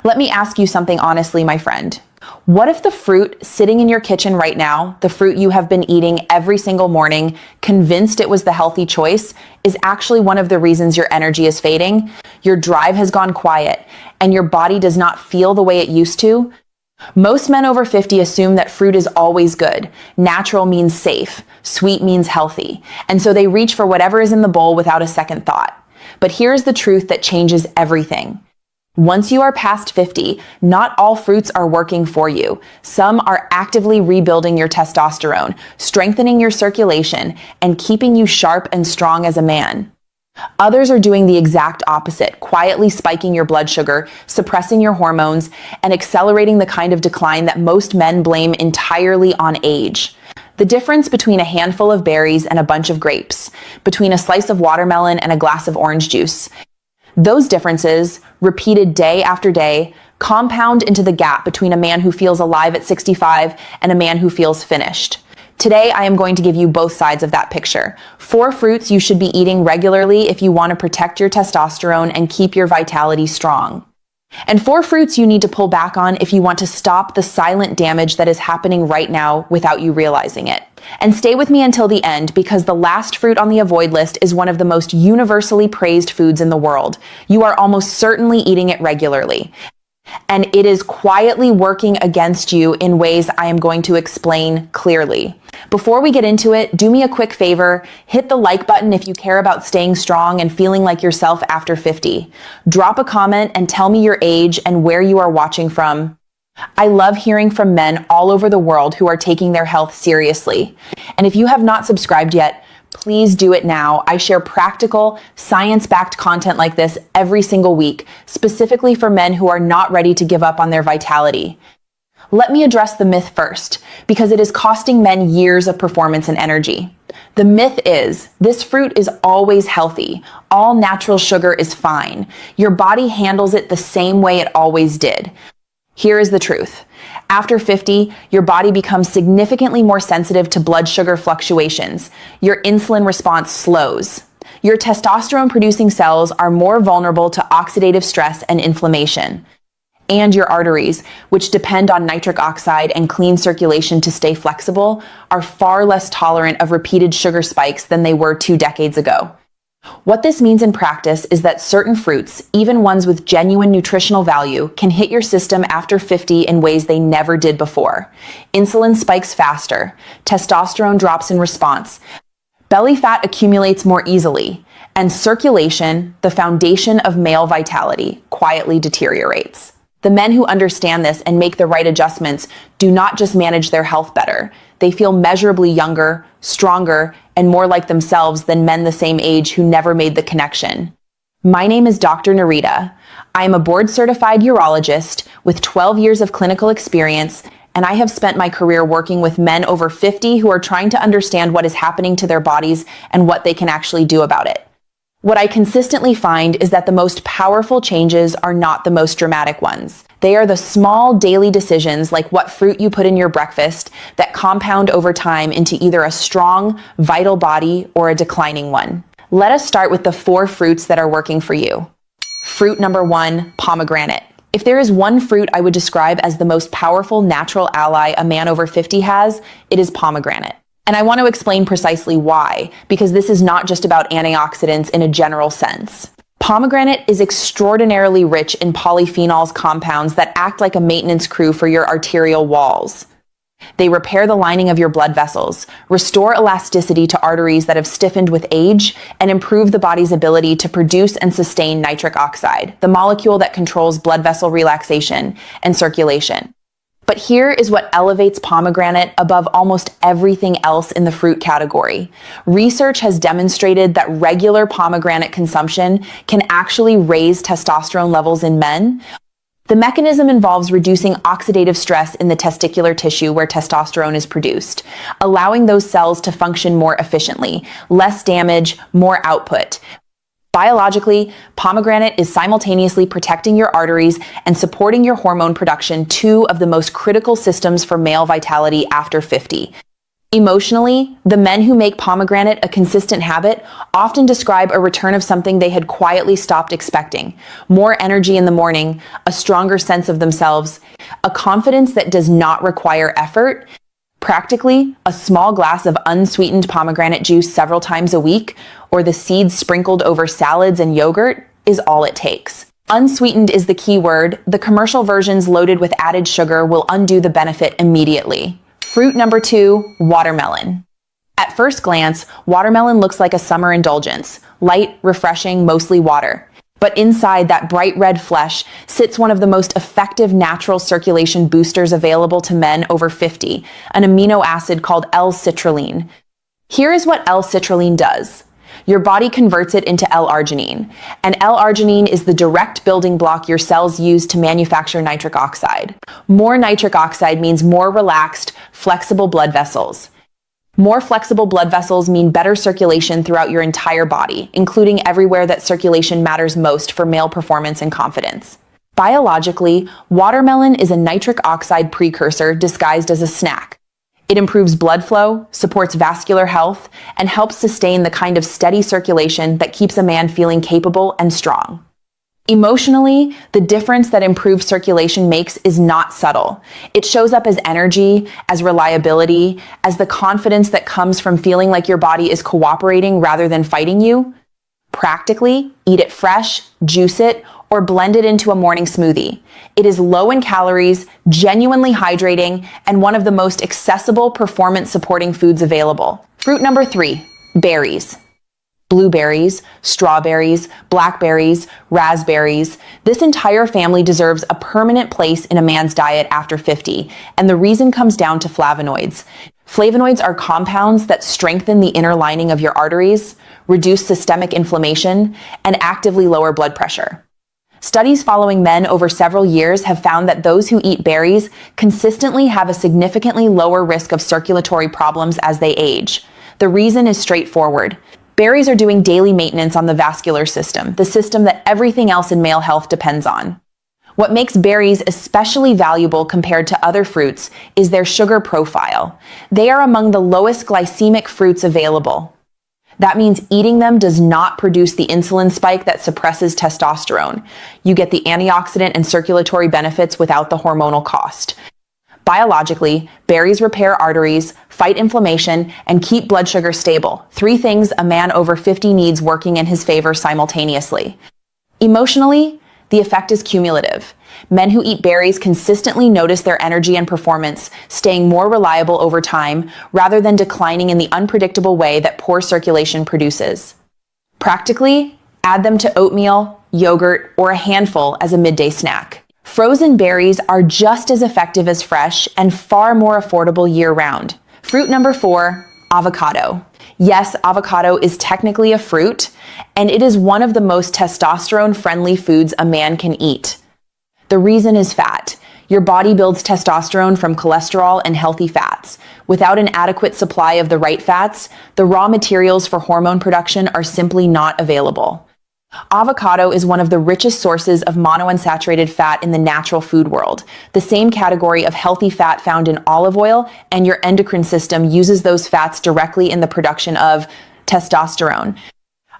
Let me ask you something honestly, my friend. What if the fruit sitting in your kitchen right now, the fruit you have been eating every single morning, convinced it was the healthy choice, is actually one of the reasons your energy is fading, your drive has gone quiet, and your body does not feel the way it used to? Most men over 50 assume that fruit is always good. Natural means safe. Sweet means healthy. And so they reach for whatever is in the bowl without a second thought. But here's the truth that changes everything. Once you are past 50, not all fruits are working for you. Some are actively rebuilding your testosterone, strengthening your circulation, and keeping you sharp and strong as a man. Others are doing the exact opposite, quietly spiking your blood sugar, suppressing your hormones, and accelerating the kind of decline that most men blame entirely on age. The difference between a handful of berries and a bunch of grapes, between a slice of watermelon and a glass of orange juice. Those differences, repeated day after day, compound into the gap between a man who feels alive at 65 and a man who feels finished. Today, I am going to give you both sides of that picture. 4 fruits you should be eating regularly if you want to protect your testosterone and keep your vitality strong. And 4 fruits you need to pull back on if you want to stop the silent damage that is happening right now without you realizing it. And stay with me until the end, because the last fruit on the avoid list is one of the most universally praised foods in the world. You are almost certainly eating it regularly. And it is quietly working against you in ways I am going to explain clearly. Before we get into it, do me a quick favor, hit the like button if you care about staying strong and feeling like yourself after 50. Drop a comment and tell me your age and where you are watching from. I love hearing from men all over the world who are taking their health seriously. And if you have not subscribed yet, please do it now. I share practical, science-backed content like this every single week, specifically for men who are not ready to give up on their vitality. Let me address the myth first, because it is costing men years of performance and energy. The myth is, this fruit is always healthy. All natural sugar is fine. Your body handles it the same way it always did. Here is the truth. After 50, your body becomes significantly more sensitive to blood sugar fluctuations. Your insulin response slows. Your testosterone-producing cells are more vulnerable to oxidative stress and inflammation. And your arteries, which depend on nitric oxide and clean circulation to stay flexible, are far less tolerant of repeated sugar spikes than they were 2 decades ago. What this means in practice is that certain fruits, even ones with genuine nutritional value, can hit your system after 50 in ways they never did before. Insulin spikes faster, testosterone drops in response, belly fat accumulates more easily, and circulation, the foundation of male vitality, quietly deteriorates. The men who understand this and make the right adjustments do not just manage their health better. They feel measurably younger, stronger, and more like themselves than men the same age who never made the connection. My name is Dr. Nerita. I am a board-certified urologist with 12 years of clinical experience, and I have spent my career working with men over 50 who are trying to understand what is happening to their bodies and what they can actually do about it. What I consistently find is that the most powerful changes are not the most dramatic ones. They are the small daily decisions, like what fruit you put in your breakfast, that compound over time into either a strong, vital body or a declining one. Let us start with the 4 fruits that are working for you. Fruit number 1, pomegranate. If there is one fruit I would describe as the most powerful natural ally a man over 50 has, it is pomegranate. And I want to explain precisely why, because this is not just about antioxidants in a general sense. Pomegranate is extraordinarily rich in polyphenols compounds that act like a maintenance crew for your arterial walls. They repair the lining of your blood vessels, restore elasticity to arteries that have stiffened with age, and improve the body's ability to produce and sustain nitric oxide, the molecule that controls blood vessel relaxation and circulation. But here is what elevates pomegranate above almost everything else in the fruit category. Research has demonstrated that regular pomegranate consumption can actually raise testosterone levels in men. The mechanism involves reducing oxidative stress in the testicular tissue where testosterone is produced, allowing those cells to function more efficiently, less damage, more output. Biologically, pomegranate is simultaneously protecting your arteries and supporting your hormone production, 2 of the most critical systems for male vitality after 50. Emotionally, the men who make pomegranate a consistent habit often describe a return of something they had quietly stopped expecting. More energy in the morning, a stronger sense of themselves, a confidence that does not require effort. Practically, a small glass of unsweetened pomegranate juice several times a week, or the seeds sprinkled over salads and yogurt, is all it takes. Unsweetened is the key word. The commercial versions loaded with added sugar will undo the benefit immediately. Fruit number 2, watermelon. At first glance, watermelon looks like a summer indulgence, light, refreshing, mostly water. But inside that bright red flesh sits one of the most effective natural circulation boosters available to men over 50, an amino acid called L-citrulline. Here is what L-citrulline does. Your body converts it into L-arginine, and L-arginine is the direct building block your cells use to manufacture nitric oxide. More nitric oxide means more relaxed, flexible blood vessels. More flexible blood vessels mean better circulation throughout your entire body, including everywhere that circulation matters most for male performance and confidence. Biologically, watermelon is a nitric oxide precursor disguised as a snack. It improves blood flow, supports vascular health, and helps sustain the kind of steady circulation that keeps a man feeling capable and strong. Emotionally, the difference that improved circulation makes is not subtle. It shows up as energy, as reliability, as the confidence that comes from feeling like your body is cooperating rather than fighting you. Practically, eat it fresh, juice it, or blend it into a morning smoothie. It is low in calories, genuinely hydrating, and one of the most accessible performance-supporting foods available. Fruit number 3, berries. Blueberries, strawberries, blackberries, raspberries. This entire family deserves a permanent place in a man's diet after 50, and the reason comes down to flavonoids. Flavonoids are compounds that strengthen the inner lining of your arteries, reduce systemic inflammation, and actively lower blood pressure. Studies following men over several years have found that those who eat berries consistently have a significantly lower risk of circulatory problems as they age. The reason is straightforward. Berries are doing daily maintenance on the vascular system, the system that everything else in male health depends on. What makes berries especially valuable compared to other fruits is their sugar profile. They are among the lowest glycemic fruits available. That means eating them does not produce the insulin spike that suppresses testosterone. You get the antioxidant and circulatory benefits without the hormonal cost. Biologically, berries repair arteries, fight inflammation, and keep blood sugar stable. 3 things a man over 50 needs working in his favor simultaneously. Emotionally, the effect is cumulative. Men who eat berries consistently notice their energy and performance, staying more reliable over time, rather than declining in the unpredictable way that poor circulation produces. Practically, add them to oatmeal, yogurt, or a handful as a midday snack. Frozen berries are just as effective as fresh and far more affordable year-round. Fruit number 4, avocado. Yes, avocado is technically a fruit, and it is one of the most testosterone-friendly foods a man can eat. The reason is fat. Your body builds testosterone from cholesterol and healthy fats. Without an adequate supply of the right fats, the raw materials for hormone production are simply not available. Avocado is one of the richest sources of monounsaturated fat in the natural food world, the same category of healthy fat found in olive oil, and your endocrine system uses those fats directly in the production of testosterone.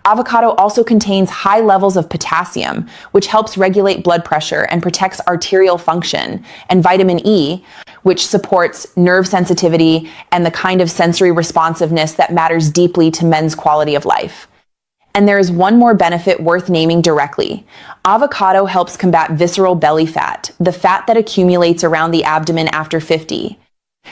Avocado also contains high levels of potassium, which helps regulate blood pressure and protects arterial function, and vitamin E, which supports nerve sensitivity and the kind of sensory responsiveness that matters deeply to men's quality of life. And there is one more benefit worth naming directly. Avocado helps combat visceral belly fat, the fat that accumulates around the abdomen after 50.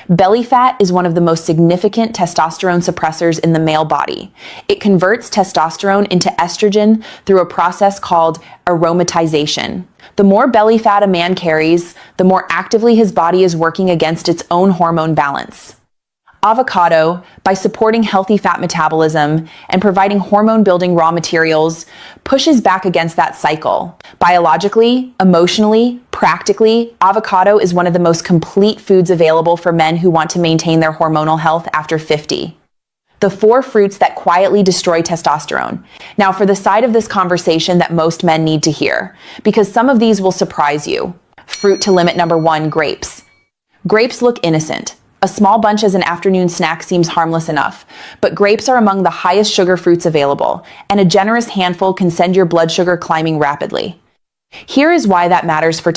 Belly fat is one of the most significant testosterone suppressors in the male body. It converts testosterone into estrogen through a process called aromatization. The more belly fat a man carries, the more actively his body is working against its own hormone balance. Avocado, by supporting healthy fat metabolism and providing hormone-building raw materials, pushes back against that cycle. Biologically, emotionally, practically, avocado is one of the most complete foods available for men who want to maintain their hormonal health after 50. The 4 fruits that quietly destroy testosterone. Now, for the side of this conversation that most men need to hear, because some of these will surprise you. Fruit to limit number 1, grapes. Grapes look innocent. A small bunch as an afternoon snack seems harmless enough, but grapes are among the highest sugar fruits available, and a generous handful can send your blood sugar climbing rapidly. Here is why that matters for